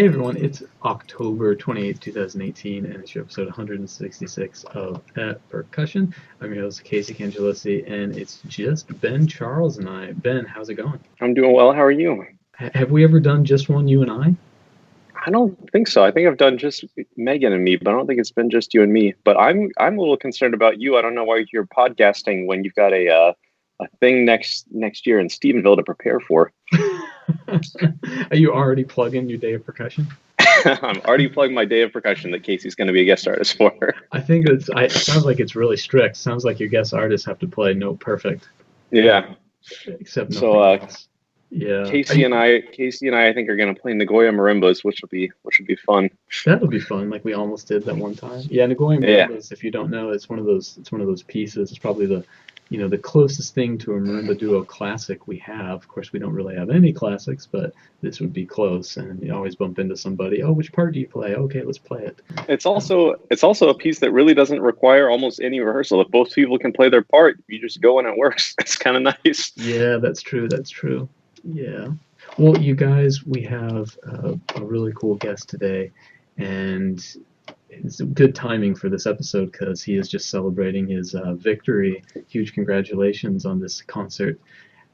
everyone, it's October 28th, 2018, and it's your episode 166 of Percussion. I'm your host, Casey Cangelosi, and it's just Ben, Charles, and I. Ben, how's it going? I'm doing well. How are you? Have we ever done just one, you and I? I don't think so. I think I've done just Megan and me, but I don't think it's been just you and me. But I'm a little concerned about you. I don't know why you're podcasting when you've got a thing next year in Stephenville to prepare for. Are you already plugging your day of percussion? I'm already plugging my day of percussion that Casey's going to be a guest artist for. I think it sounds like it's really strict. Sounds like your guest artists have to play note perfect. Yeah. Except nothing else. Yeah. Casey and I think are going to play Nagoya marimbas, which will be fun. That'll be fun, like we almost did that one time. Yeah, Nagoya marimbas, if you don't know, it's one of those pieces. It's probably the closest thing to a marimba duo classic we have. Of course, we don't really have any classics, but this would be close. And you always bump into somebody. Oh, which part do you play? Okay, let's play it. It's also a piece that really doesn't require almost any rehearsal. If both people can play their part, you just go and it works. It's kind of nice. Yeah, that's true. Yeah. Well, you guys, we have a really cool guest today, and it's good timing for this episode because he is just celebrating his victory. Huge congratulations on this Concert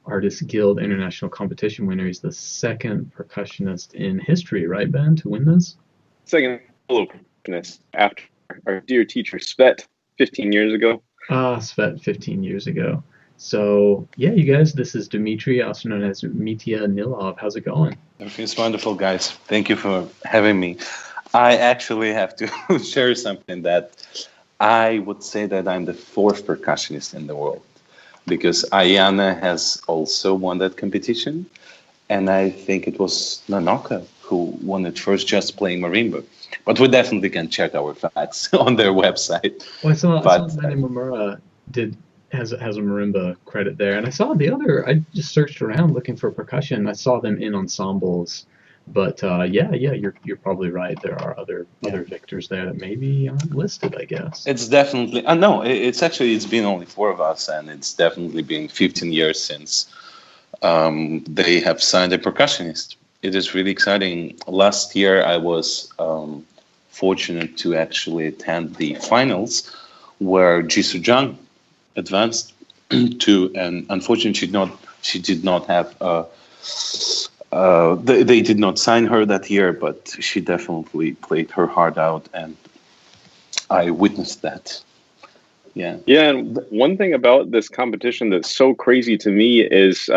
Artists Guild International Competition winner. He's the second percussionist in history, right, Ben, to win this? Second percussionist after our dear teacher, Svet, 15 years ago. Svet, 15 years ago. So, yeah, you guys, this is Dmitrii, also known as Dmitrii Nilov. How's it going? Everything's wonderful, guys. Thank you for having me. I actually have to share something that I would say that I'm the fourth percussionist in the world, because Ayana has also won that competition, and I think it was Nanaka who won it first just playing marimba. But we definitely can check our facts on their website. Well, I saw Manny Mamura has a marimba credit there, and I saw I just searched around looking for percussion. I saw them in ensembles. But you're probably right. There are other victors there that maybe aren't listed, I guess. It's definitely no. It's been only 4 of us, and it's definitely been 15 years since they have signed a percussionist. It is really exciting. Last year, I was fortunate to actually attend the finals, where Jisoo Jung advanced to, and unfortunately, she did not have a. They did not sign her that year, but she definitely played her heart out, and I witnessed that. Yeah. Yeah, and one thing about this competition that's so crazy to me is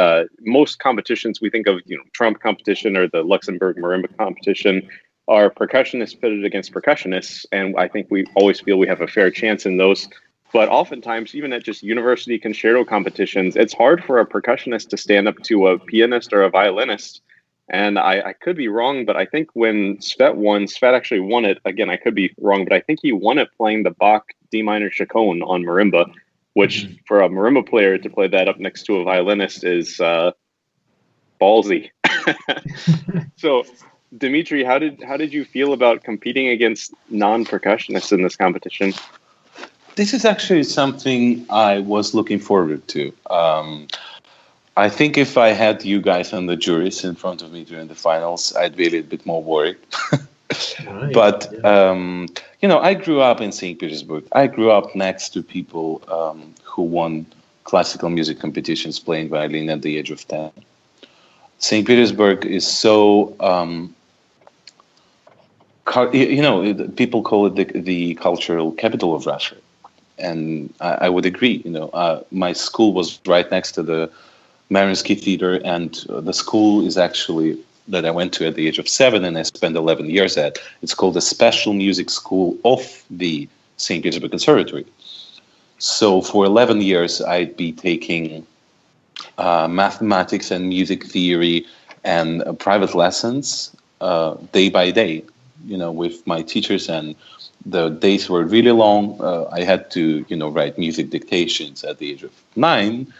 most competitions we think of, Trump competition or the Luxembourg marimba competition are percussionists pitted against percussionists, and I think we always feel we have a fair chance in those. But oftentimes, even at just university concerto competitions, it's hard for a percussionist to stand up to a pianist or a violinist. And I could be wrong, but I think when Svet actually won it. Again, I could be wrong, but I think he won it playing the Bach D minor chaconne on marimba, which for a marimba player to play that up next to a violinist is ballsy. So, Dmitrii, how did you feel about competing against non-percussionists in this competition? This is actually something I was looking forward to. I think if I had you guys on the juries in front of me during the finals, I'd be a little bit more worried. Right, but, I grew up in St. Petersburg. I grew up next to people who won classical music competitions playing violin at the age of 10. St. Petersburg is so... people call it the cultural capital of Russia. And I would agree. My school was right next to the Mariinsky Theater, and the school is actually that I went to at the age of 7, and I spent 11 years at. It's called the Special Music School of the St. Petersburg Conservatory. So for 11 years, I'd be taking mathematics and music theory and private lessons day by day, with my teachers, and the days were really long. I had to, write music dictations at the age of 9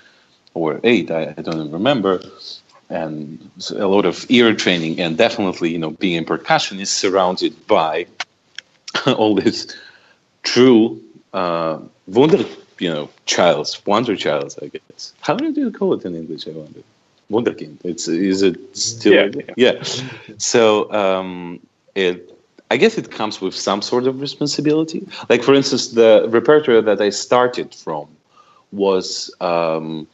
or 8, I don't even remember, and a lot of ear training, and definitely, being a percussionist surrounded by all this true wonder childs, I guess. How do you call it in English, I wonder? Wunderkind. Is it still? Yeah. So I guess it comes with some sort of responsibility. Like, for instance, the repertoire that I started from was violin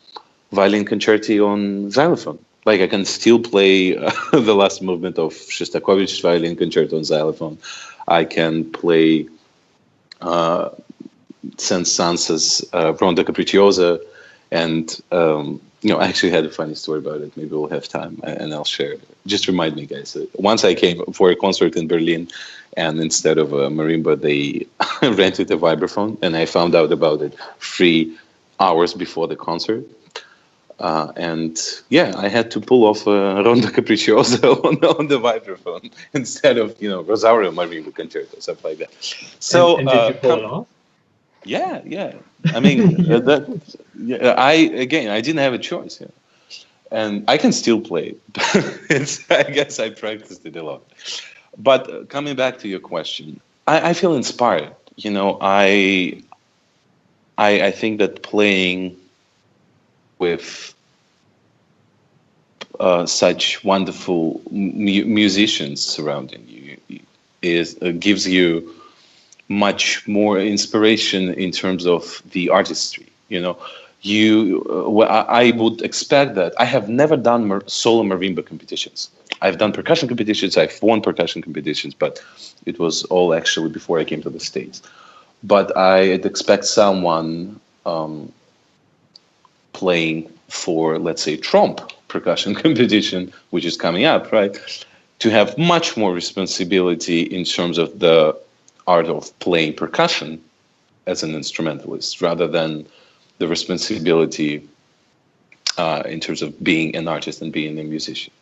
concerti on xylophone. Like, I can still play the last movement of Shostakovich's violin concerto on xylophone. I can play Saint-Saëns's Ronda Capricciosa, and I actually had a funny story about it. Maybe we'll have time, and I'll share. Just remind me, guys. Once I came for a concert in Berlin, and instead of a marimba, they rented a vibraphone, and I found out about it 3 hours before the concert. And I had to pull off a Ronda Capricciosa on the vibraphone instead of Rosario Marimba Concerto, stuff like that. So and did you pull it off? Yeah. I mean, I didn't have a choice. Yeah. And I can still play it. I guess I practiced it a lot. But coming back to your question, I feel inspired. I think that playing with such wonderful musicians surrounding you gives you much more inspiration in terms of the artistry. I would expect that. I have never done solo marimba competitions. I've done percussion competitions. I've won percussion competitions, but it was all actually before I came to the States. But I'd expect someone playing for, let's say, Trump percussion competition, which is coming up, right, to have much more responsibility in terms of the art of playing percussion as an instrumentalist, rather than the responsibility in terms of being an artist and being a musician.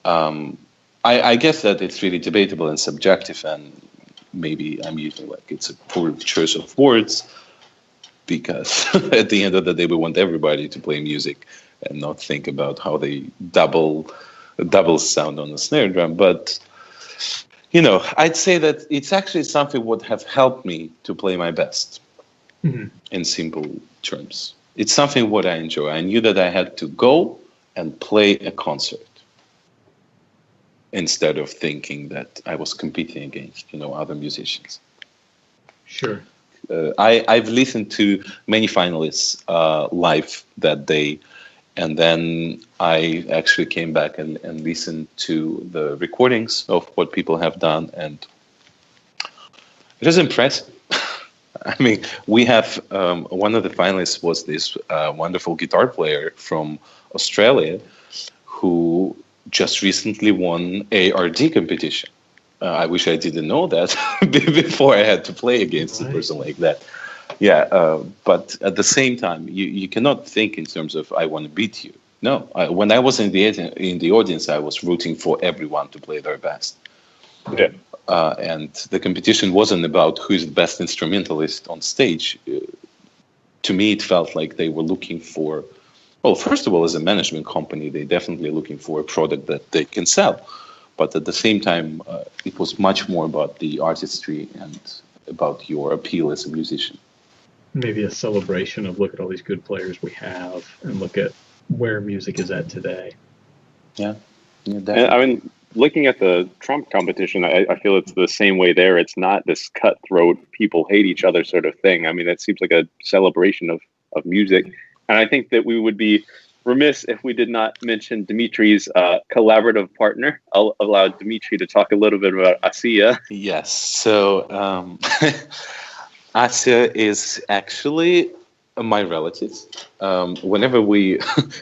I guess that it's really debatable and subjective, and maybe I'm using it's a poor choice of words, because at the end of the day, we want everybody to play music and not think about how they double sound on the snare drum. But I'd say that it's actually something would have helped me to play my best. Mm-hmm. In simple terms. It's something what I enjoy. I knew that I had to go and play a concert instead of thinking that I was competing against, other musicians. Sure. I've listened to many finalists live that day, and then I actually came back and listened to the recordings of what people have done, and it was impressive. I mean, we have one of the finalists was this wonderful guitar player from Australia who just recently won a RD competition. I wish I didn't know that before I had to play against a person like that. Yeah, but at the same time, you cannot think in terms of I want to beat you. No, when I was in the audience, I was rooting for everyone to play their best. Yeah. And the competition wasn't about who is the best instrumentalist on stage. To me, it felt like they were looking for, well, first of all, as a management company, they're definitely looking for a product that they can sell. But at the same time, it was much more about the artistry and about your appeal as a musician. Maybe a celebration of look at all these good players we have and look at where music is at today. Yeah. And, I mean, looking at the Trump competition, I feel it's the same way there. It's not this cutthroat, people hate each other sort of thing. I mean, it seems like a celebration of music. And I think that we would be remiss if we did not mention Dmitrii's collaborative partner. I'll allow Dmitrii to talk a little bit about Asiya. Yes. So Asiya is actually my relatives. Whenever we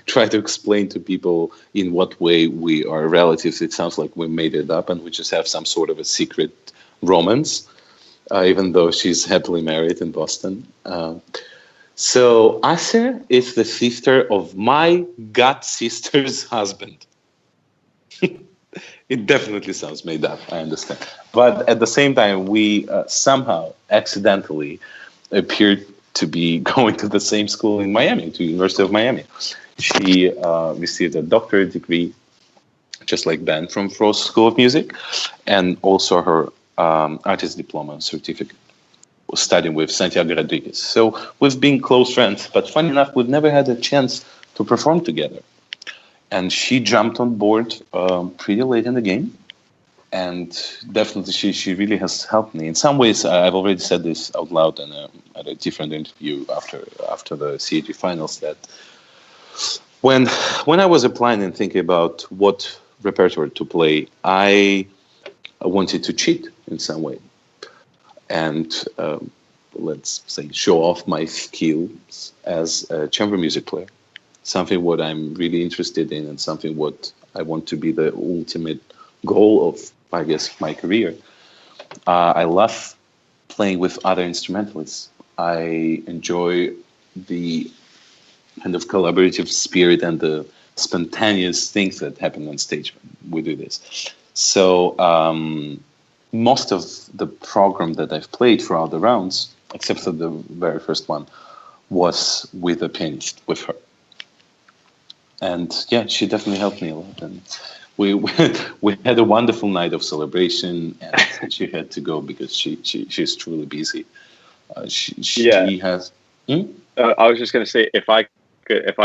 try to explain to people in what way we are relatives, it sounds like we made it up and we just have some sort of a secret romance, even though she's happily married in Boston. So Asiya is the sister of my god sister's husband. It definitely sounds made up, I understand. But at the same time, we somehow accidentally appeared to be going to the same school in Miami, to University of Miami. She received a doctorate degree, just like Ben from Frost School of Music, and also her artist diploma certificate, studying with Santiago Rodriguez. So we've been close friends, but funny enough, we've never had a chance to perform together. and she jumped on board pretty late in the game. And definitely, she really has helped me. In some ways, I've already said this out loud at a different interview after the CAG finals, that when I was applying and thinking about what repertoire to play, I wanted to cheat in some way, and let's say show off my skills as a chamber music player. Something what I'm really interested in, and something what I want to be the ultimate goal of, I guess, my career. I love playing with other instrumentalists. I enjoy the kind of collaborative spirit and the spontaneous things that happen on stage when we do this. So most of the program that I've played throughout the rounds, except for the very first one, was with a pianist, with her. And yeah, she definitely helped me a lot. And we had a wonderful night of celebration, and she had to go because she's truly busy. She has. I was just going to say, if I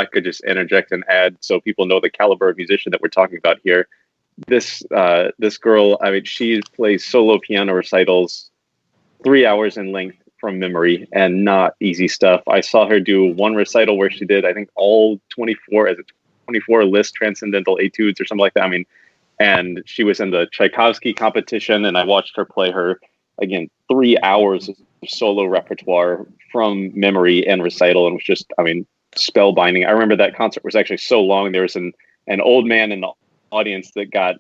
could just interject and add, so people know the caliber of musician that we're talking about here. This girl, I mean, she plays solo piano recitals, 3 hours in length from memory, and not easy stuff. I saw her do one recital where she did, I think, all 24 as a 24 Liszt transcendental etudes or something like that. I mean, and she was in the Tchaikovsky competition, and I watched her play her, again, 3 hours of solo repertoire from memory and recital, and was just, I mean, spellbinding. I remember that concert was actually so long. There was an old man in the audience that got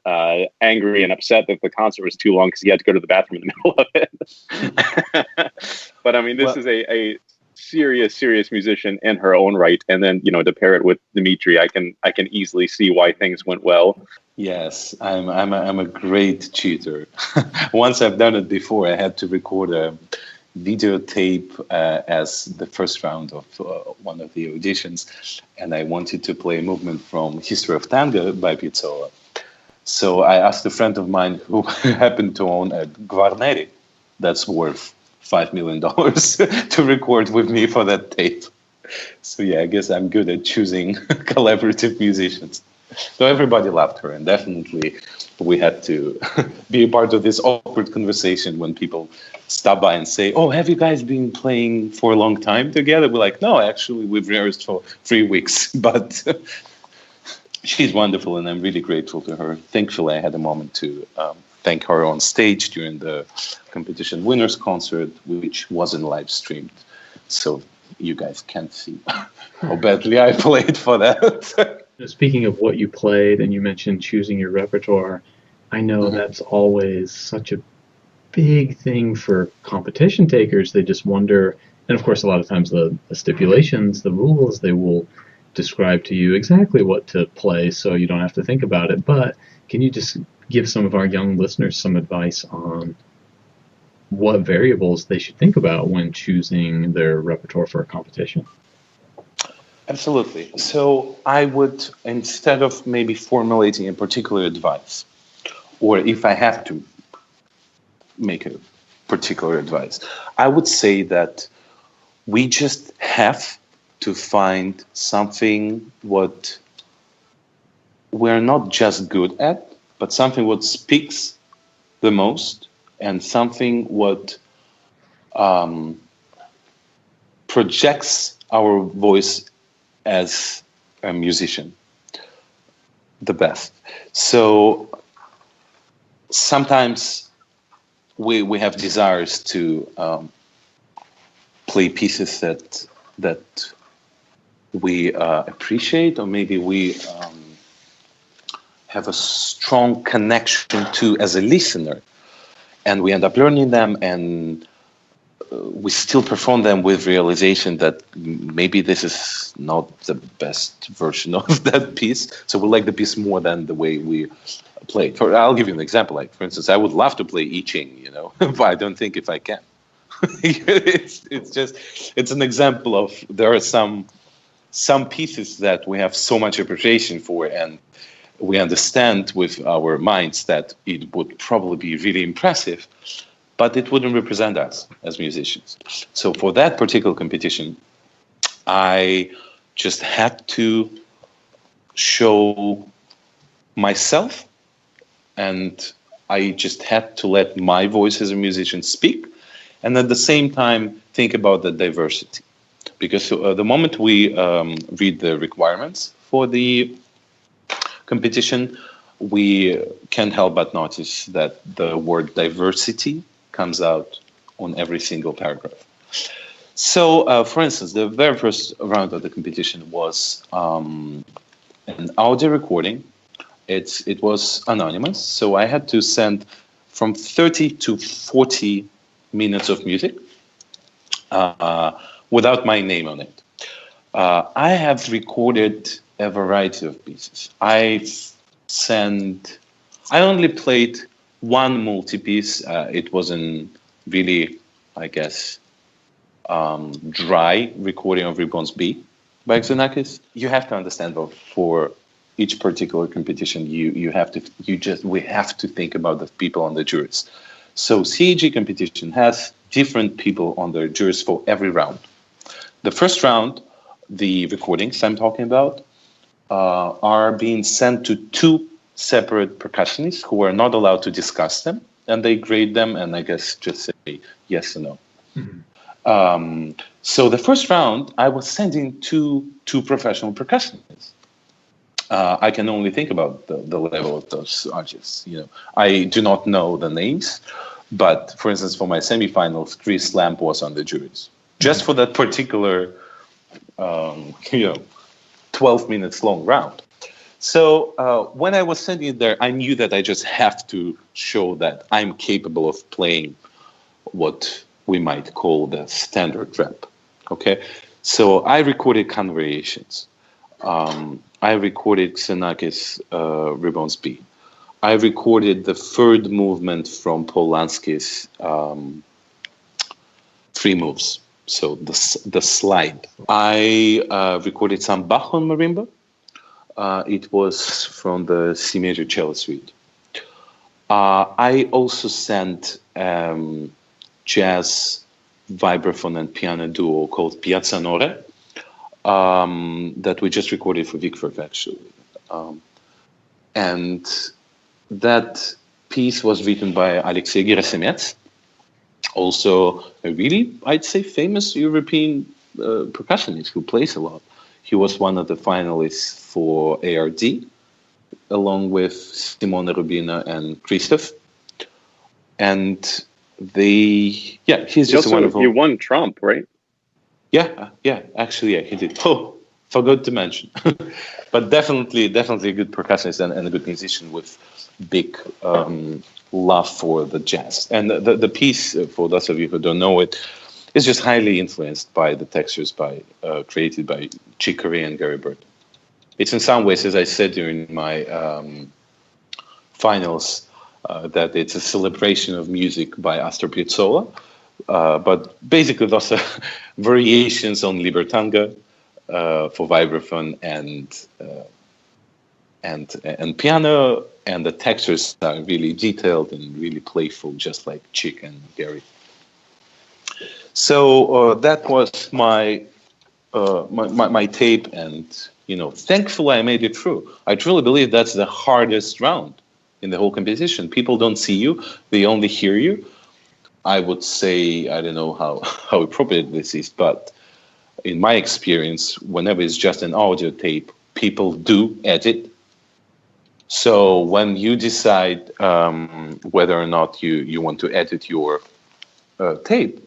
angry and upset that the concert was too long because he had to go to the bathroom in the middle of it. But I mean, this is a serious musician in her own right, and then, you know, to pair it with Dmitrii, I can easily see why things went well. Yes, I'm a great tutor. Once I've done it before, I had to record a videotape as the first round of one of the auditions, and I wanted to play a movement from History of Tango by Piazzolla. So I asked a friend of mine who happened to own a Guarneri that's worth $5 million to record with me for that tape. So yeah, I guess I'm good at choosing collaborative musicians. So everybody loved her, and definitely we had to be a part of this awkward conversation when people stop by and say, "Oh, have you guys been playing for a long time together?" We're like, "No, actually, we've rehearsed for 3 weeks." But she's wonderful, and I'm really grateful to her. Thankfully, I had a moment to thank her on stage during the competition winners concert, which wasn't live streamed, so you guys can't see how badly I played for that. Speaking of what you played, and you mentioned choosing your repertoire, I know that's always such a big thing for competition takers. They just wonder, and of course a lot of times the stipulations, the rules, they will describe to you exactly what to play so you don't have to think about it. But can you just give some of our young listeners some advice on what variables they should think about when choosing their repertoire for a competition? Absolutely. So I would, instead of maybe formulating a particular advice, or if I have to make a particular advice, I would say that we just have to find something what we're not just good at, but something what speaks the most, and something what projects our voice as a musician the best. So sometimes we have desires to play pieces that we appreciate, or maybe we have a strong connection to as a listener, and we end up learning them, and we still perform them with realization that maybe this is not the best version of that piece. So we like the piece more than the way we play it. I'll give you an example. Like, for instance, I would love to play I Ching, but I don't think if I can. It's an example of, there are some pieces that we have so much appreciation for, and we understand with our minds that it would probably be really impressive, but it wouldn't represent us as musicians. So for that particular competition, I just had to show myself, and I just had to let my voice as a musician speak, and at the same time think about the diversity. Because the moment we read the requirements for the competition, we can't help but notice that the word diversity comes out on every single paragraph. So, for instance, the very first round of the competition was an audio recording. It was anonymous, so I had to send from 30 to 40 minutes of music without my name on it. I have recorded a variety of pieces. I only played one multi-piece. It wasn't really, I guess, dry recording of Ribbons B by Xenakis. You have to understand that for each particular competition, we have to think about the people on the juries. So CAG competition has different people on the juries for every round. The first round, the recordings I'm talking about, are being sent to two separate percussionists who are not allowed to discuss them, and they grade them and I guess just say yes or no. Mm-hmm. So the first round, I was sending two professional percussionists. I can only think about the level of those artists. I do not know the names, but for instance, for my semifinals, Chris Lamp was on the juries just for that particular, 12 minutes long round. So when I was sending it there, I knew that I just have to show that I'm capable of playing what we might call the standard rap. Okay, so I recorded conversations. I recorded Xenakis Ribbons B. I recorded the third movement from Polanski's Three Moves. So the slide. I recorded some Bach on marimba. It was from the C major cello suite. I also sent jazz vibraphone and piano duo called Piazzanore that we just recorded for Vickford, actually. And that piece was written by Alexei Gerasimets, also a really, I'd say, famous European percussionist who plays a lot. He was one of the finalists for ARD, along with Simone Rubina and Christoph. And he's just wonderful. He won Trump, right? Yeah, actually, he did. Oh, forgot to mention. But definitely a good percussionist and a good musician with big love for the jazz. And the piece, for those of you who don't know it, is just highly influenced by the textures created by Chick Corea and Gary Burton. It's in some ways, as I said during my finals, that it's a celebration of music by Astor Piazzolla. But basically, those are variations on Libertanga for vibraphone and piano, and the textures are really detailed and really playful, just like Chick and Gary. So that was my tape, and thankfully I made it through. I truly believe that's the hardest round in the whole competition. People don't see you; they only hear you. I would say, I don't know how appropriate this is, but in my experience, whenever it's just an audio tape, people do edit. So when you decide whether or not you want to edit your tape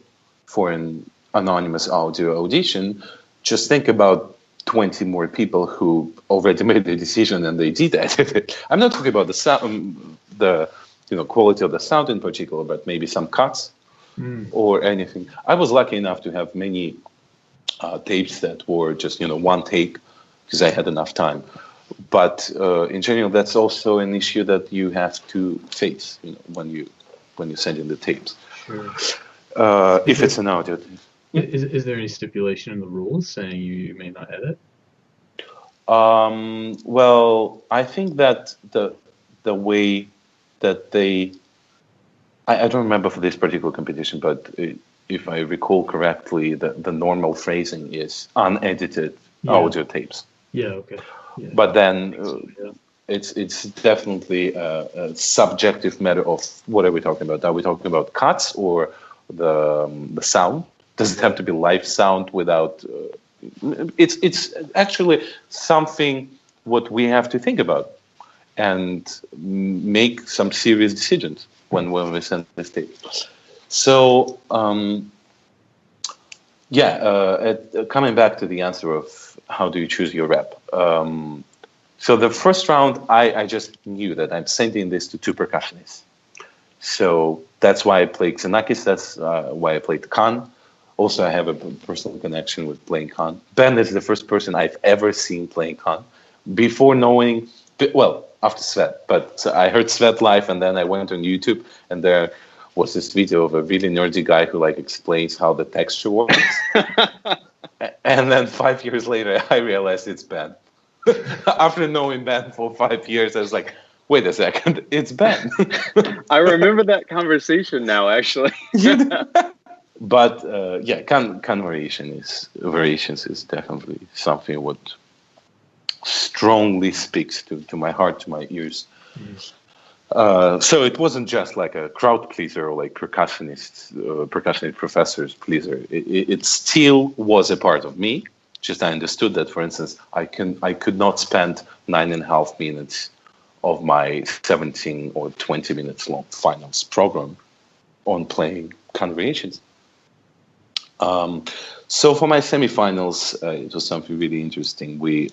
for an anonymous audio audition, just think about 20 more people who already made the decision and they did edit it. I'm not talking about the sound, quality of the sound in particular, but maybe some cuts or anything. I was lucky enough to have many tapes that were just one take because I had enough time. But in general, that's also an issue that you have to face when you send in the tapes. Sure. If it's an audio tape. Is there any stipulation in the rules saying you may not edit? Well, I think that the way that I don't remember for this particular competition, but if I recall correctly, the normal phrasing is unedited audio tapes. Yeah, okay. Yeah. But then Yeah. it's definitely a subjective matter of what are we talking about? Are we talking about cuts or the sound? Does it have to be live sound without? It's actually something what we have to think about and make some serious decisions when we send this tape. So coming back to the answer of how do you choose your rep. So the first round, I just knew that I'm sending this to two percussionists. So that's why I played Xenakis. That's why I played Khan. Also, I have a personal connection with playing Khan. Ben is the first person I've ever seen playing Khan. Before knowing, well, after Svet, but I heard Svet live, and then I went on YouTube, and there was this video of a really nerdy guy who like explains how the texture works. And then 5 years later, I realized it's Ben. After knowing Ben for 5 years, I was like, wait a second, it's Ben. I remember that conversation now, actually. But Khan variations is definitely something what strongly speaks to my heart, to my ears. So it wasn't just like a crowd pleaser or like percussionist professors pleaser. It still was a part of me. Just I understood that, for instance, I could not spend 9.5 minutes of my 17 or 20 minutes long finals program on playing Khan variations. So for my semifinals, it was something really interesting. We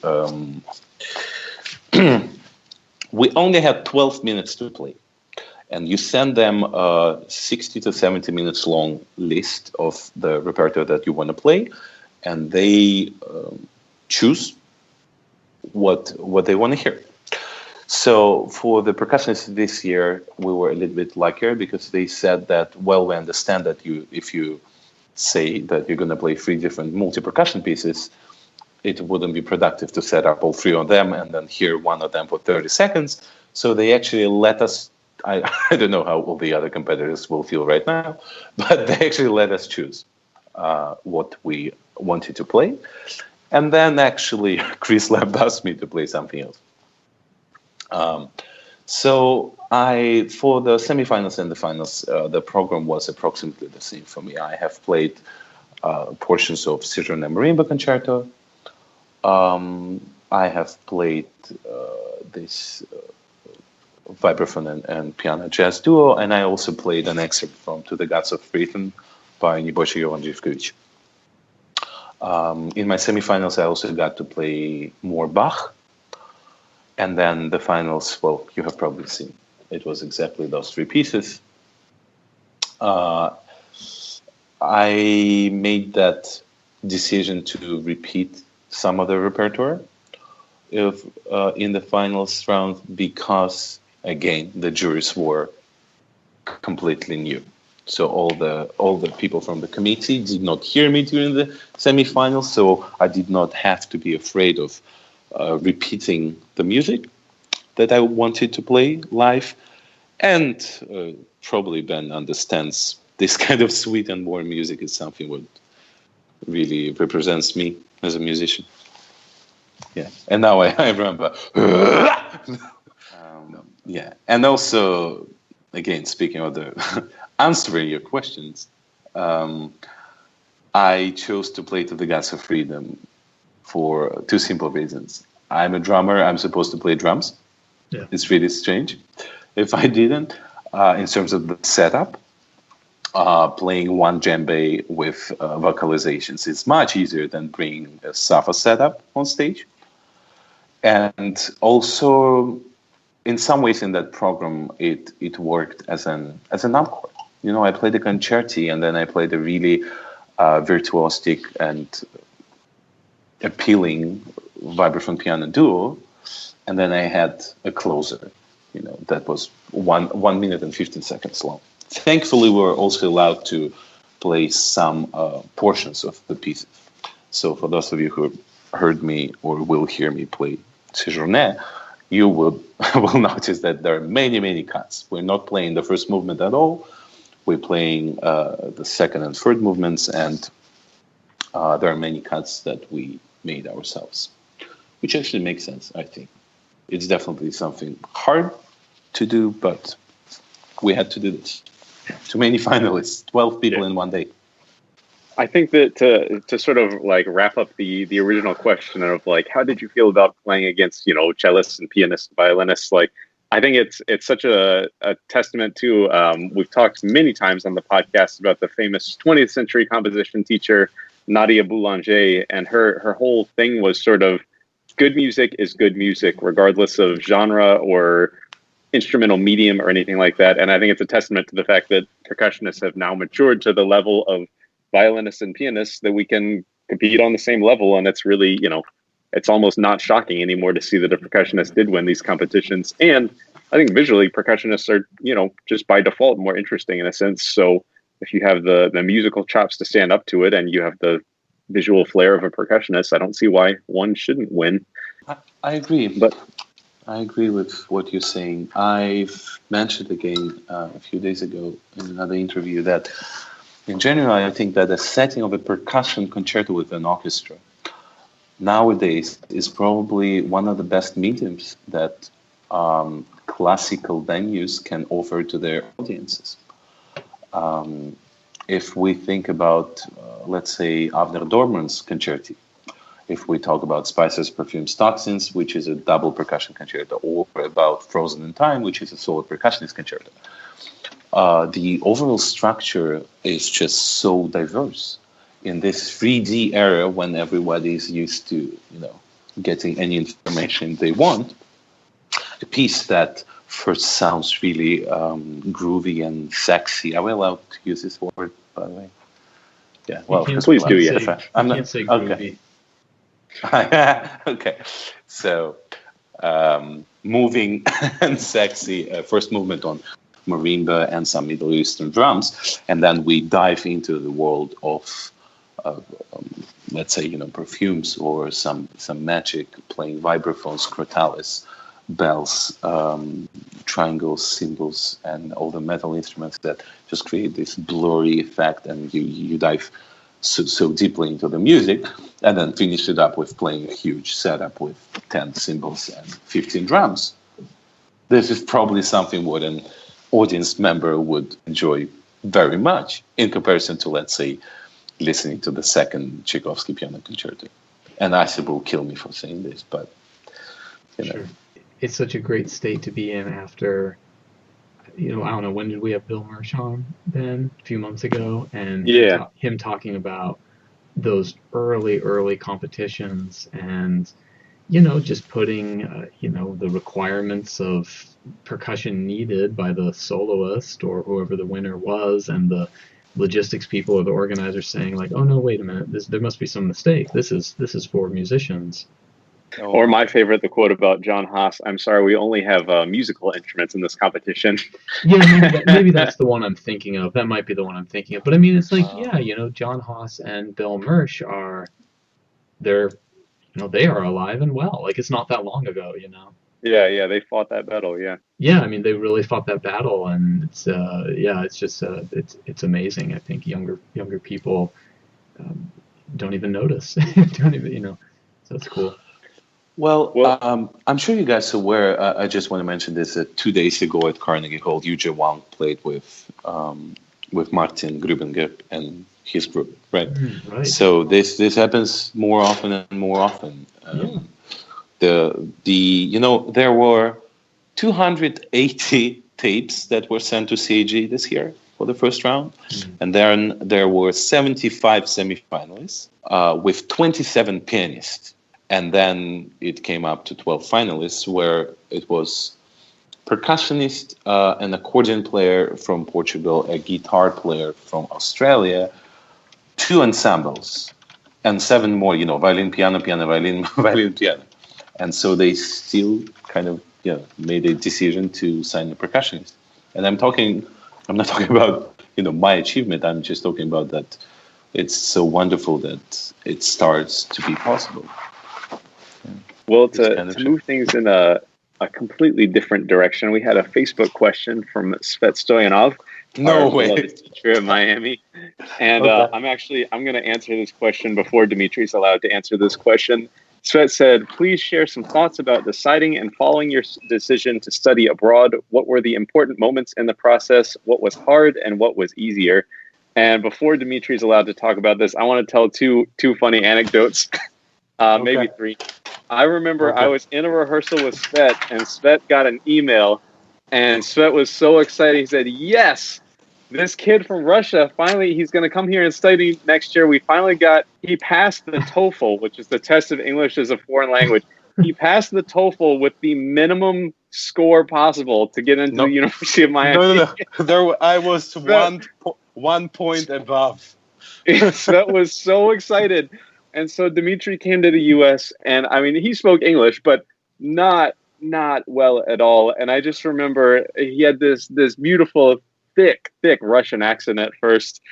we only had 12 minutes to play, and you send them a 60 to 70 minutes long list of the repertoire that you want to play, and they choose what they want to hear. So for the percussionists this year, we were a little bit luckier because they said that, well, we understand that if you say that you're going to play 3 different multi-percussion pieces, it wouldn't be productive to set up all 3 of them and then hear one of them for 30 seconds. So they actually let us, I don't know how all the other competitors will feel right now, but they actually let us choose what we wanted to play. And then actually Chris Lab asked me to play something else. So for the semifinals and the finals, the program was approximately the same for me. I have played portions of Sejourne Marimba Concerto. I have played this vibraphone and piano jazz duo, and I also played an excerpt from To the Gods of Rhythm by Niboche Jovan Živković. In my semifinals, I also got to play more Bach. And then the finals, well, you have probably seen. It was exactly those 3 pieces. I made that decision to repeat some of the repertoire in the finals round because, again, the juries were completely new. So all the people from the committee did not hear me during the semifinals, so I did not have to be afraid of repeating the music that I wanted to play live. And probably Ben understands this kind of sweet and warm music is something what really represents me as a musician. Yeah, and now I remember. Yeah, and also, again, speaking of the answering your questions, I chose to play To the Gods of Freedom for 2 simple reasons. I'm a drummer. I'm supposed to play drums. Yeah. It's really strange if I didn't. In terms of the setup, playing one djembe with vocalizations is much easier than bringing a Safa setup on stage. And also, in some ways in that program, it worked as an encore. You know, I played the concerti and then I played a really virtuosic and appealing vibraphone piano duo, and then I had a closer, you know, that was 1 minute and 15 seconds long. Thankfully, we were also allowed to play some portions of the pieces. So for those of you who heard me or will hear me play Sejourne, you will notice that there are many, many cuts. We're not playing the first movement at all. We're playing the second and third movements, and there are many cuts that we made ourselves. which actually makes sense, I think. It's definitely something hard to do, but we had to do this. Too many finalists, 12 people in one day. I think that to sort of like wrap up the original question of like, how did you feel about playing against, cellists and pianists, violinists? Like, I think it's such a testament to, we've talked many times on the podcast about the famous 20th century composition teacher, Nadia Boulanger, and her whole thing was sort of good music is good music, regardless of genre or instrumental medium or anything like that. And I think it's a testament to the fact that percussionists have now matured to the level of violinists and pianists that we can compete on the same level. And it's really, it's almost not shocking anymore to see that a percussionist did win these competitions. And I think visually percussionists are, just by default more interesting in a sense. So if you have the musical chops to stand up to it and you have the visual flair of a percussionist, I don't see why one shouldn't win. I agree, but I agree with what you're saying. I've mentioned again a few days ago in another interview that in general, I think that the setting of a percussion concerto with an orchestra nowadays is probably one of the best mediums that classical venues can offer to their audiences. If we think about, let's say, Avner Dorman's concerti, if we talk about Spices, Perfumes, Toxins, which is a double percussion concerto, or about Frozen in Time, which is a solo percussionist concerto, the overall structure is just so diverse. In this 3D era, when everybody is used to, getting any information they want, a piece that first sounds really groovy and sexy. Are we allowed to use this word, by the way? Yeah, well, please do. Yeah, I'm not say groovy. Okay. Okay, so moving and sexy. First movement on marimba and some Middle Eastern drums, and then we dive into the world of let's say, perfumes or some magic, playing vibraphones, crotales, bells, triangles, cymbals, and all the metal instruments that just create this blurry effect, and you dive so deeply into the music, and then finish it up with playing a huge setup with 10 cymbals and 15 drums. This is probably something what an audience member would enjoy very much in comparison to, let's say, listening to the second Tchaikovsky piano concerto. And Asa will kill me for saying this, but Sure. It's such a great state to be in after, I don't know, when did we have Bill Murch on, Ben? A few months ago, and him talking about those early competitions, and just putting the requirements of percussion needed by the soloist or whoever the winner was, and the logistics people or the organizers saying like, oh no, wait a minute, there must be some mistake. This is for musicians. Or my favorite, the quote about John Haas, I'm sorry, we only have musical instruments in this competition. Yeah, maybe that's the one I'm thinking of. That might be the one I'm thinking of. But I mean, it's like, John Haas and Bill Murch they are alive and well. Like, it's not that long ago, Yeah, they fought that battle, yeah. Yeah, I mean, they really fought that battle, and it's it's just it's amazing. I think younger people don't even notice, don't even, so it's cool. Well, I'm sure you guys are aware. I just want to mention this: that 2 days ago at Carnegie Hall, Yuja Wang played with Martin Grubinger and his group, right? Right. So this happens more often and more often. There were 280 tapes that were sent to CAG this year for the first round, and then there were 75 semifinalists with 27 pianists. And then it came up to 12 finalists, where it was percussionist, an accordion player from Portugal, a guitar player from Australia, 2 ensembles, and 7 more, violin, piano, piano, violin, violin, piano. And so they still kind of made a decision to sign a percussionist. And I'm not talking about, my achievement. I'm just talking about that it's so wonderful that it starts to be possible. Well, to move things in a completely different direction, we had a Facebook question from Svet Stoyanov, no way, teacher at Miami, and okay. I'm going to answer this question before Dmitrii's allowed to answer this question. Svet said, please share some thoughts about deciding and following your decision to study abroad. What were the important moments in the process? What was hard and what was easier? And before Dmitrii's allowed to talk about this, I want to tell two funny anecdotes, maybe three. I remember I was in a rehearsal with Svet, and Svet got an email, and Svet was so excited. He said, yes, this kid from Russia, finally, he's going to come here and study next year. He passed the TOEFL, which is the test of English as a foreign language. He passed the TOEFL with the minimum score possible to get into the University of Miami. I was one point above. Svet was so excited. And so Dmitrii came to the U.S. and I mean, he spoke English, but not well at all. And I just remember he had this beautiful, thick Russian accent at first.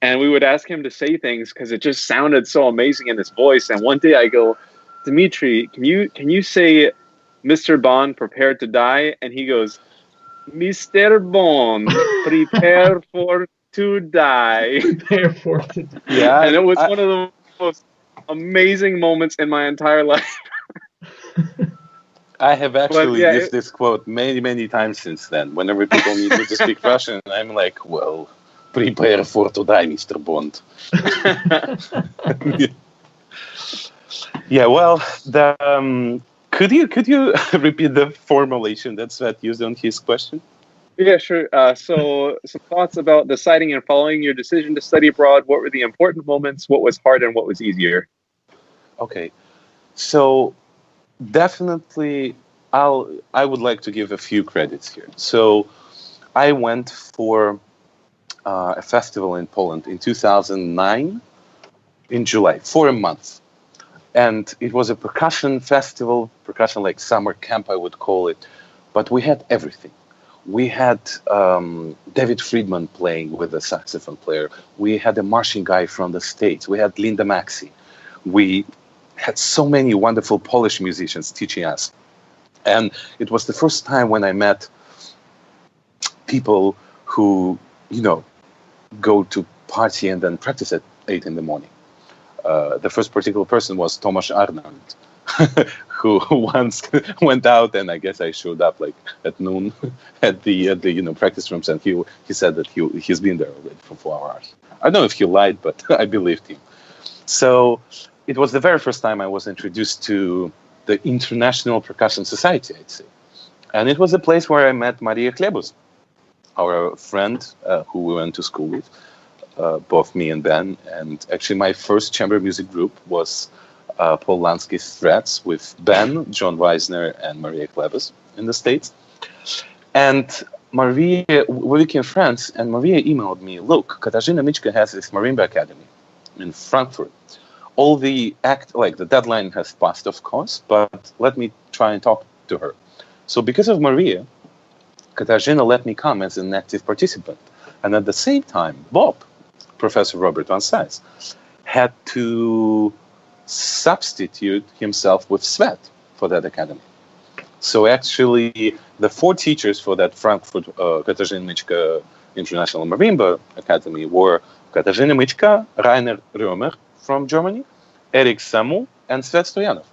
And we would ask him to say things because it just sounded so amazing in his voice. And one day I go, Dmitrii, can you say Mr. Bond, prepare to die? And he goes, Mr. Bond, prepare for to die. Prepare for to die. Yeah. And it was one of the most amazing moments in my entire life. I have actually used this quote many times since then. Whenever people need me to speak Russian, I'm like, well, prepare for to die, Mr. Bond. Yeah, well, could you repeat the formulation that Svet used on his question? Yeah, sure. So some thoughts about deciding and following your decision to study abroad. What were the important moments? What was hard and what was easier? Okay. So definitely I would like to give a few credits here. So I went for a festival in Poland in 2009 in July for a month. And it was a percussion festival, percussion like summer camp, I would call it. But we had everything. We had David Friedman playing with a saxophone player. We had a marching guy from the States. We had Linda Maxey. We had so many wonderful Polish musicians teaching us. And it was the first time when I met people who, go to party and then practice at 8 in the morning. The first particular person was Tomasz Arnold, who once went out, and I guess I showed up like at noon at the practice rooms, and he said that he's been there already for 4 hours. I don't know if he lied, but I believed him. So it was the very first time I was introduced to the International Percussion Society, I'd say, and it was a place where I met Maria Klebus, our friend who we went to school with. Both me and Ben, and actually my first chamber music group was Paul Lansky's Threads with Ben, John Weisner, and Maria Klebus in the States. And Maria, we became friends, and Maria emailed me, look, Katarzyna Mićka has this marimba academy in Frankfurt. All the the deadline has passed, of course, but let me try and talk to her. So because of Maria, Katarzyna let me come as an active participant. And at the same time, Bob, Professor Robert Van Sys, had to substitute himself with Svet for that academy. So actually, the 4 teachers for that Frankfurt Katarzyna Mićka International Marimba Academy were Katarzyna Mićka, Rainer Römer from Germany, Eric Samu, and Svet Stoyanov.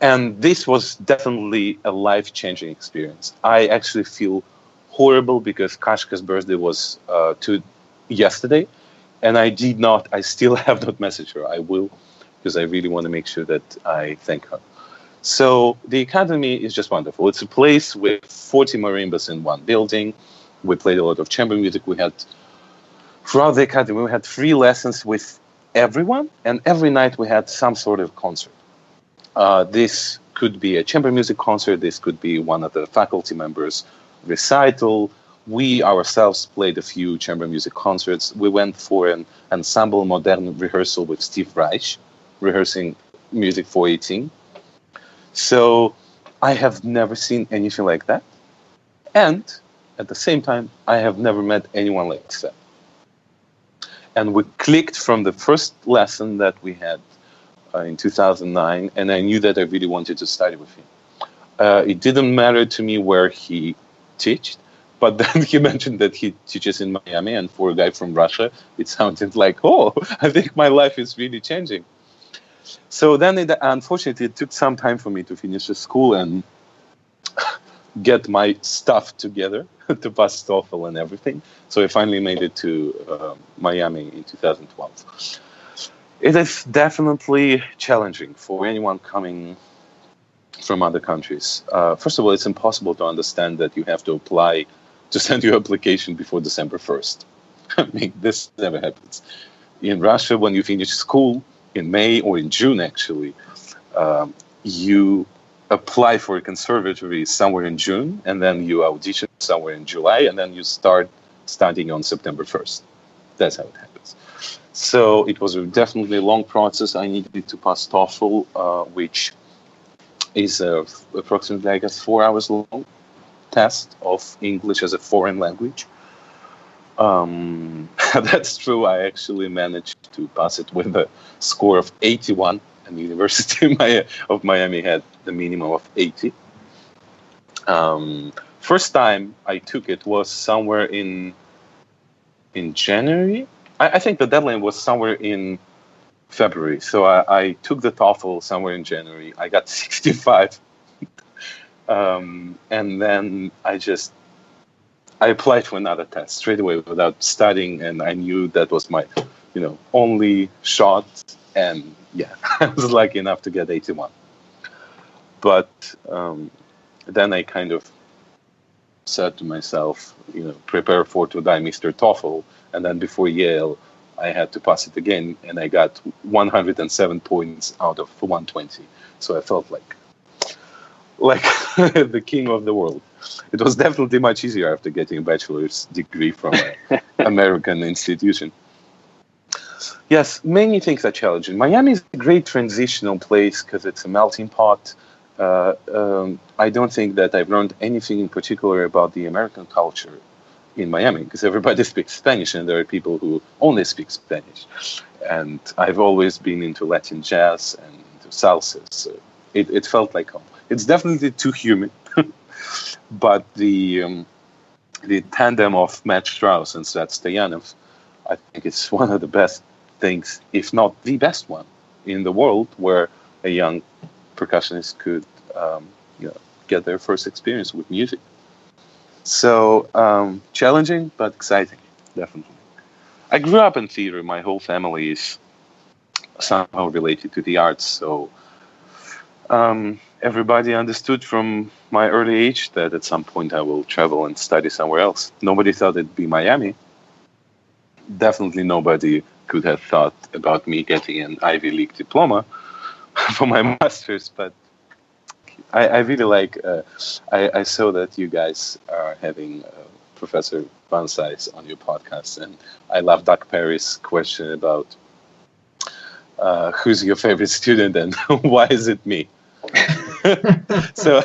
And this was definitely a life-changing experience. I actually feel horrible because Kashka's birthday was yesterday, and I still have not messaged her. I will, because I really want to make sure that I thank her. So the academy is just wonderful. It's a place with 40 marimbas in one building. We played a lot of chamber music. Throughout the academy, we had 3 lessons with everyone, and every night we had some sort of concert. This could be a chamber music concert. This could be one of the faculty members' recital. We ourselves played a few chamber music concerts. We went for an ensemble modern rehearsal with Steve Reich, rehearsing music for 18. So I have never seen anything like that. And at the same time, I have never met anyone like that. And we clicked from the first lesson that we had in 2009, and I knew that I really wanted to study with him. It didn't matter to me where he taught, but then he mentioned that he teaches in Miami, and for a guy from Russia, it sounded like, oh, I think my life is really changing. So then, unfortunately, it took some time for me to finish the school and get my stuff together to pass TOEFL and everything. So I finally made it to Miami in 2012. It is definitely challenging for anyone coming from other countries. First of all, it's impossible to understand that you have to apply to send your application before December 1st. I mean, this never happens. In Russia, when you finish school in May or in June, actually, you apply for a conservatory somewhere in June, and then you audition somewhere in July, and then you start studying on September 1st. That's how it happens. So it was definitely a long process. I needed to pass TOEFL, which is approximately, I guess, 4 hours long test of English as a foreign language. That's true. I actually managed to pass it with a score of 81, and the University of Miami had the minimum of 80. First time I took it was somewhere in January. I think the deadline was somewhere in February. So I took the TOEFL somewhere in January. I got 65. And then I applied for another test straight away without studying. And I knew that was my, only shot. And yeah, I was lucky enough to get 81. But then I kind of said to myself, prepare for to die, Mr. TOEFL. And then before Yale, I had to pass it again, and I got 107 points out of 120. So I felt like the king of the world. It was definitely much easier after getting a bachelor's degree from an American institution. Yes, many things are challenging. Miami is a great transitional place because it's a melting pot. I don't think that I've learned anything in particular about the American culture in Miami, because everybody speaks Spanish and there are people who only speak Spanish. And I've always been into Latin jazz and into salsa, so it felt like home. It's definitely too humid, but the tandem of Matt Strauss and Svet Stoyanov, I think it's one of the best things, if not the best one, in the world where a young percussionist could get their first experience with music. So challenging, but exciting, definitely. I grew up in theater. My whole family is somehow related to the arts. So everybody understood from my early age that at some point I will travel and study somewhere else. Nobody thought it'd be Miami. Definitely nobody could have thought about me getting an Ivy League diploma for my master's, but I really like, I saw that you guys are having Professor Van Sice on your podcast, and I love Doug Perry's question about who's your favorite student and why is it me? So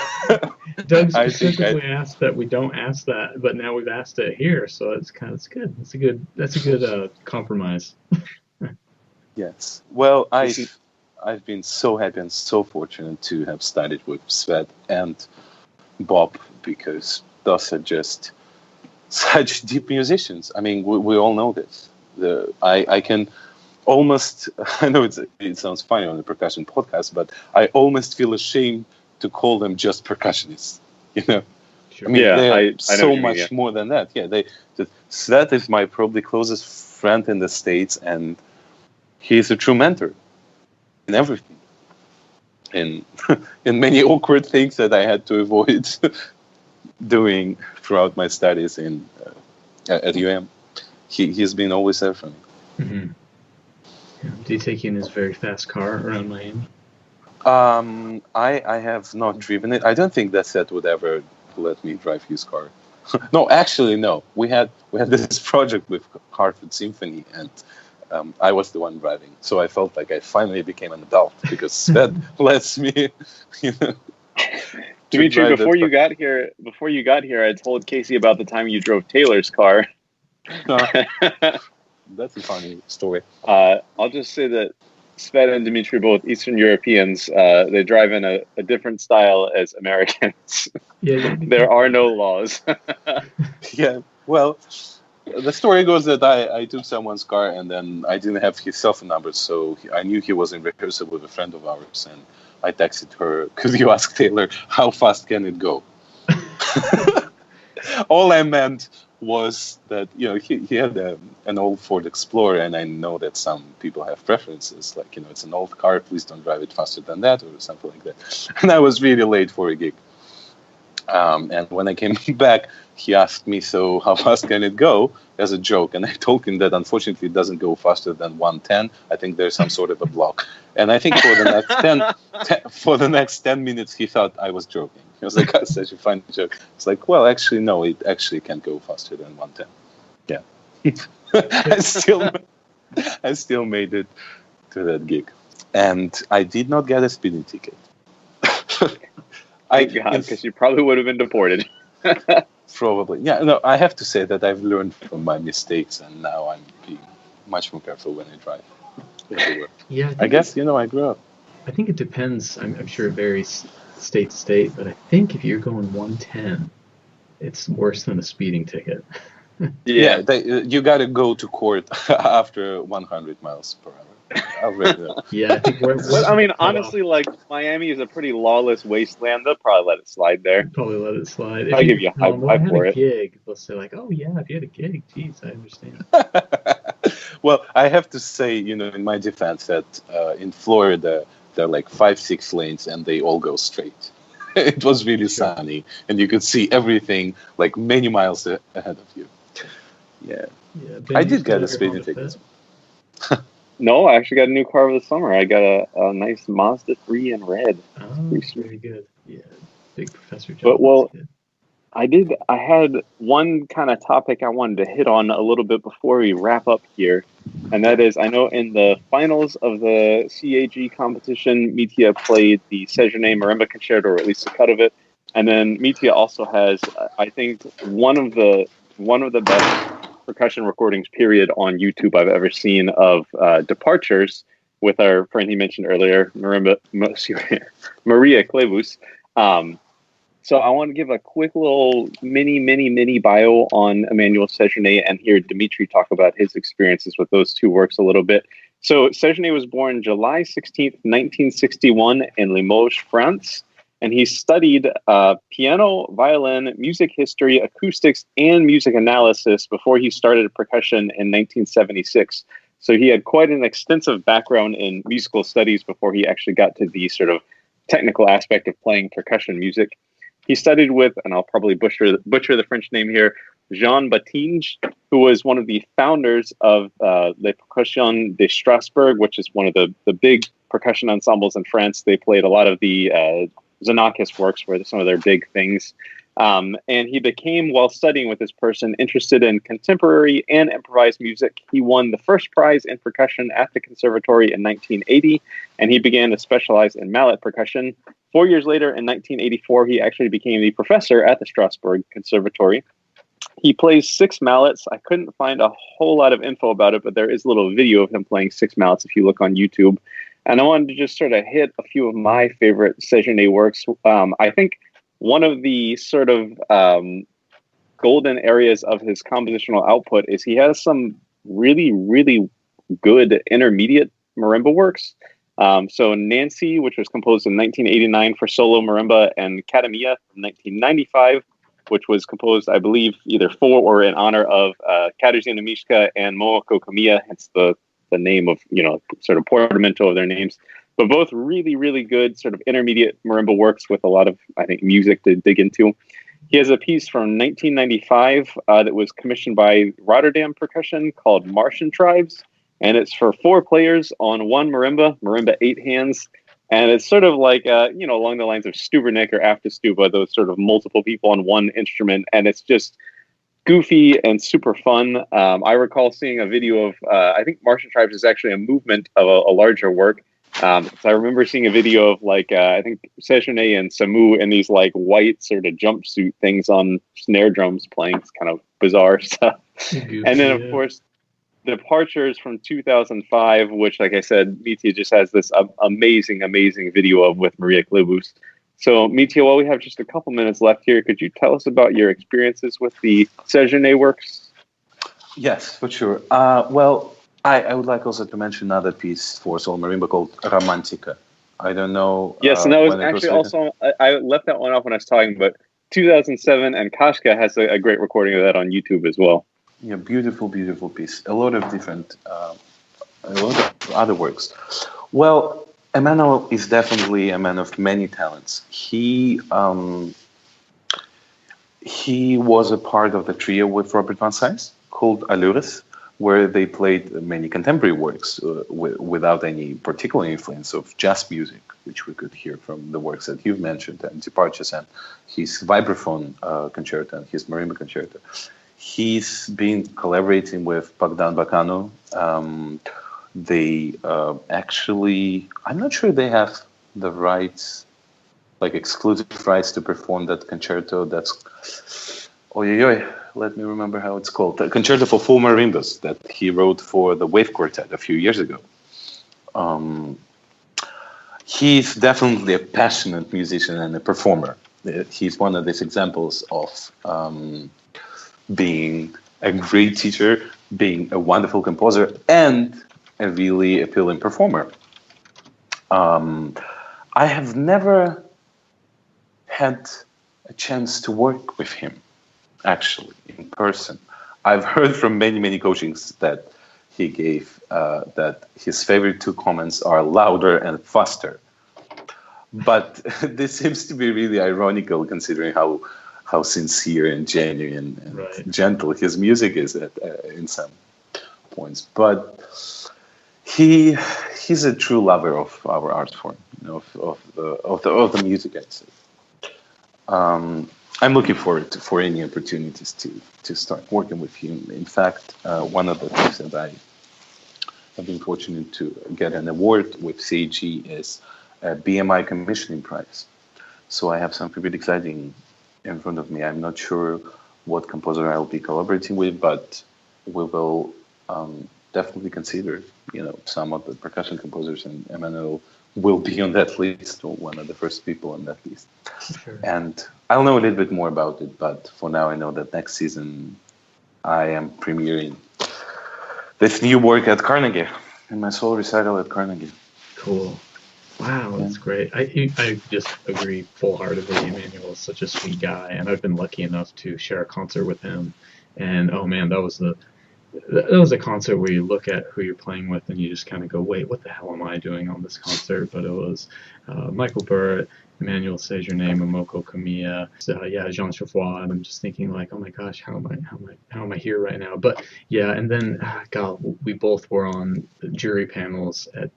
Doug specifically asked that we don't ask that, but now we've asked it here, so it's good. That's a good compromise. Yes. Well, I've been so happy and so fortunate to have studied with Svet and Bob, because those are just such deep musicians. I mean, we all know this. I can almost, I know it sounds funny on a percussion podcast, but I almost feel ashamed to call them just percussionists. Sure. I mean, Yeah, they're so mean, much yeah. more than that. Yeah, Svet is my probably closest friend in the States, and he's a true mentor in everything, in many awkward things that I had to avoid doing throughout my studies at UM. He's been always there for me. Mm-hmm. Yeah. Did he take you in his very fast car around Miami? I have not driven it. I don't think that set would ever let me drive his car. No, actually, no. We had this project with Hartford Symphony, and I was the one driving, so I felt like I finally became an adult because Svet lets me, Dmitrii, before you got here, I told Casey about the time you drove Taylor's car. That's a funny story. I'll just say that Svet and Dmitrii, both Eastern Europeans, they drive in a different style as Americans. Yeah, there are no laws. Yeah, well, the story goes that I took someone's car and then I didn't have his cell phone number, so I knew he was in rehearsal with a friend of ours, and I texted her, "Could you ask Taylor how fast can it go?" All I meant was that he had an old Ford Explorer, and I know that some people have preferences, like it's an old car, please don't drive it faster than that or something like that. And I was really late for a gig. And when I came back, he asked me, "So how fast can it go?" as a joke. And I told him that unfortunately it doesn't go faster than 110. I think there's some sort of a block. And I think for the next 10 minutes, he thought I was joking. He was like, "That's such a funny joke." It's like, well, actually, no, it actually can go faster than 110. Yeah. I still made it to that gig. And I did not get a speeding ticket. Because you probably would have been deported. Probably. Yeah, no, I have to say that I've learned from my mistakes, and now I'm being much more careful when I drive. Yeah, I guess, I grew up. I think it depends. I'm sure it varies state to state, but I think if you're going 110, it's worse than a speeding ticket. Yeah, you got to go to court after 100 miles per hour. I'll read that. Yeah, I think honestly, like Miami is a pretty lawless wasteland. They'll probably let it slide there. Probably let it slide. I'll give you a high five for it. Gig, they'll say like, "Oh yeah, if you had a gig, geez, I understand." Well, I have to say, in my defense, that in Florida there are like 5-6 lanes, and they all go straight. It was really sunny, and you could see everything like many miles ahead of you. Yeah, I did get a speeding ticket. No, I actually got a new car over the summer. I got a nice Mazda 3 in red. Oh, very good. Yeah, big Professor John. But, well, I had one kind of topic I wanted to hit on a little bit before we wrap up here. And that is, I know in the finals of the CAG competition, Mitya played the Sejourne Marimba Concerto, or at least a cut of it. And then Mitya also has, I think, one of the best percussion recordings, period, on YouTube I've ever seen of Departures with our friend he mentioned earlier, Maria Clevus. So I want to give a quick little mini bio on Emmanuel Sejourne and hear Dmitrii talk about his experiences with those two works a little bit. So Sejourne was born July 16th, 1961 in Limoges, France. And he studied piano, violin, music history, acoustics, and music analysis before he started percussion in 1976. So he had quite an extensive background in musical studies before he actually got to the sort of technical aspect of playing percussion music. He studied with, and I'll probably butcher the French name here, Jean Batinge, who was one of the founders of Les Percussions de Strasbourg, which is one of the big percussion ensembles in France. They played a lot of the Xenakis works were some of their big things. And he became, while studying with this person, interested in contemporary and improvised music. He won the first prize in percussion at the conservatory in 1980, and he began to specialize in mallet percussion. 4 years later, in 1984, he actually became the professor at the Strasbourg Conservatory. He plays 6 mallets. I couldn't find a whole lot of info about it, but there is a little video of him playing 6 mallets if you look on YouTube. And I wanted to just sort of hit a few of my favorite Sejourne works. I think one of the sort of golden areas of his compositional output is he has some really, really good intermediate marimba works. So Nancy, which was composed in 1989 for solo marimba, and Kadamia from 1995, which was composed, I believe, either for or in honor of Katarzyna Miszka and Moako Kamiya, hence the name of, sort of portmanteau of their names. But both really, really good sort of intermediate marimba works with a lot of, I think, music to dig into. He has a piece from 1995 that was commissioned by Rotterdam Percussion called Martian Tribes. And it's for 4 players on one marimba 8 hands. And it's sort of like, along the lines of Stubernick or After Stuba, those sort of multiple people on one instrument. And it's just goofy and super fun. I recall seeing a video of, I think Martian Tribes is actually a movement of a larger work. So I remember seeing a video of I think Sejourne and Samu in these white sort of jumpsuit things on snare drums playing. It's kind of bizarre stuff. Goofy, and then, of course, Departures from 2005, which, like I said, Mitya just has this amazing video of with Maria Klebus. So, Mitya, while we have just a couple minutes left here, could you tell us about your experiences with the Sejourne works? Yes, for sure. Well, I would like also to mention another piece for solo marimba called Romantica. I don't know Yes, and that was when it was actually written. also I left that one off when I was talking, but 2007 and Kashka has a great recording of that on YouTube as well. Yeah, beautiful, beautiful piece. A lot of different, a lot of other works. Well, Emmanuel is definitely a man of many talents. He was a part of the trio with Robert Van Cise called Allures, where they played many contemporary works without any particular influence of jazz music, which we could hear from the works that you've mentioned, and Departures and his vibraphone concerto and his marimba concerto. He's been collaborating with Bogdan Bacanu. They actually, I'm not sure they have the rights, like exclusive rights to perform that concerto. That's, let me remember how it's called. The Concerto for Full Marimbas that he wrote for the Wave Quartet a few years ago. He's definitely a passionate musician and a performer. He's one of these examples of being a great teacher, being a wonderful composer, and a really appealing performer. I have never had a chance to work with him, actually, in person. I've heard from many, many coachings that he gave that his favorite two comments are louder and faster. But this seems to be really ironical considering how sincere and genuine and gentle his music is in some points. But he's a true lover of our art form, of the music, I'd say. I'm looking forward for any opportunities to start working with him. In fact, one of the things that I have been fortunate to get an award with CAG is a BMI commissioning prize. So I have something really exciting in front of me. I'm not sure what composer I'll be collaborating with, but we will definitely consider, some of the percussion composers, and Emmanuel will be on that list, or one of the first people on that list. Sure. And I'll know a little bit more about it, but for now I know that next season I am premiering this new work at Carnegie, in my solo recital at Carnegie. Cool. Wow, that's great. I just agree full-heartedly. Emmanuel is such a sweet guy, and I've been lucky enough to share a concert with him. And oh man, that was a concert where you look at who you're playing with and you just kind of go, wait, what the hell am I doing on this concert? But it was Michael Burritt, Emmanuel Sejourne, Momoko Kamiya, Jean Chaffois, and I'm just thinking like, oh my gosh, how am I here right now? But yeah, and then God, we both were on jury panels at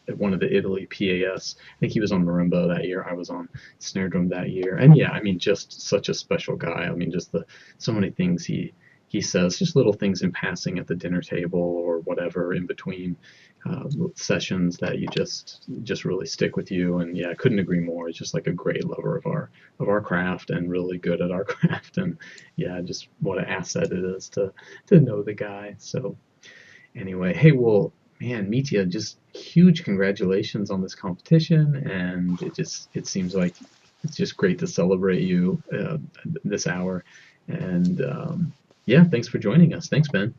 at one of the Italy PAS. I think he was on marimba that year. I was on snare drum that year, and yeah, I mean, just such a special guy. I mean, just so many things he says, just little things in passing at the dinner table or whatever in between sessions that you just really stick with you. And yeah, I couldn't agree more. He's just like a great lover of our craft and really good at our craft. And yeah, just what an asset it is to know the guy. So anyway, hey, well, man, Mitya, just huge congratulations on this competition. And it seems like it's just great to celebrate you this hour. And yeah, thanks for joining us. Thanks, Ben.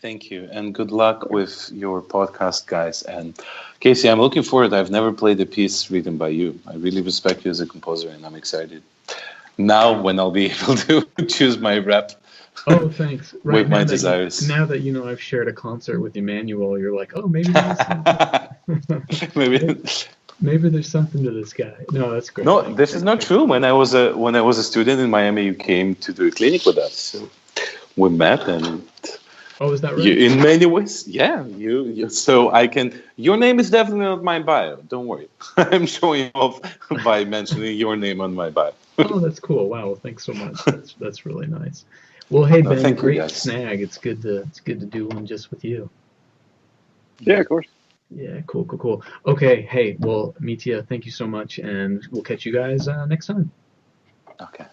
Thank you, and good luck with your podcast, guys. And Casey, I'm looking forward. I've never played a piece written by you. I really respect you as a composer, and I'm excited now when I'll be able to choose my rep. Oh, thanks. Right, with my desires. Now that I've shared a concert with Emmanuel, you're like, oh, maybe there's something. Maybe there's something to this guy. No, that's great. No, this is not true. When I was a student in Miami, you came to do a clinic with us. So we met, and oh, is that right? In many ways, yeah. You so I can. Your name is definitely not my bio. Don't worry. I'm showing off by mentioning your name on my bio. Oh, that's cool. Wow, well, thanks so much. That's really nice. Well, hey Ben, great snag. It's good to do one just with you. Yeah, of course. Yeah, cool. Okay, hey, well, Mitya, thank you so much, and we'll catch you guys next time. Okay.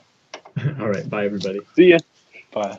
All right, bye everybody. See ya. Bye.